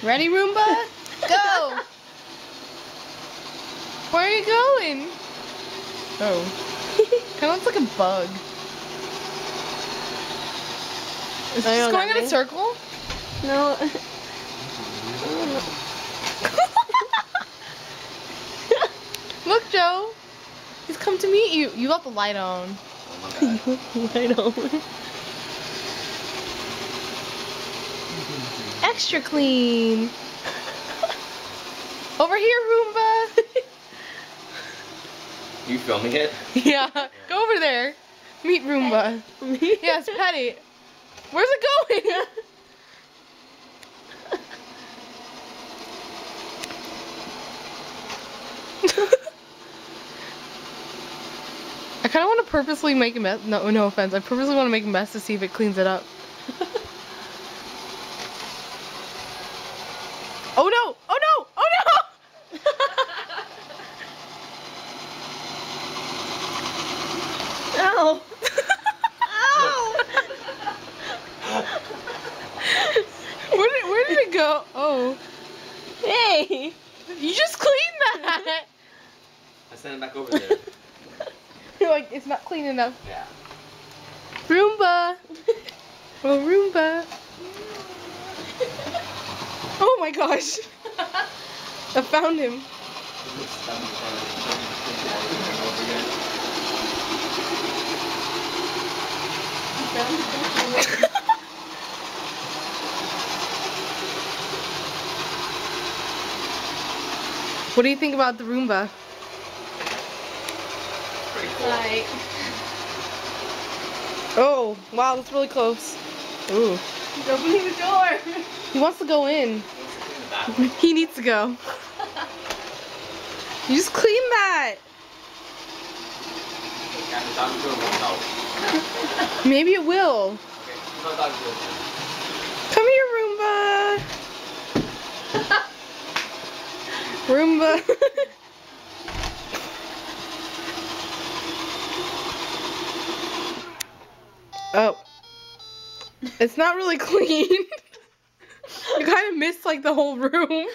Ready, Roomba? Go! Where are you going? Oh. Kind of looks like a bug. Is it just going in a circle? No. Look, Joe. He's come to meet you. You got the light on. Oh my God. Light on. Extra clean. Over here, Roomba. You filming it? Yeah. Go over there. Meet Roomba. Yes, pet it. Where's it going? I kind of want to purposely make a mess. No, no offense. I purposely want to make a mess to see if it cleans it up. Oh no! Oh no! Oh no! Ow! Ow! Where did it go? Oh. Hey! You just cleaned that! I sent it back over there. You're like, it's not clean enough. Yeah. Roomba! Oh, Roomba! Oh my gosh! I found him. What do you think about the Roomba? Pretty cool. Right. Oh, wow, that's really close. Ooh. He's opening the door. He wants to go in. He needs to go. You just clean that. Maybe it will. Come here, Roomba. Roomba. Oh. It's not really clean. You kind of missed like the whole room.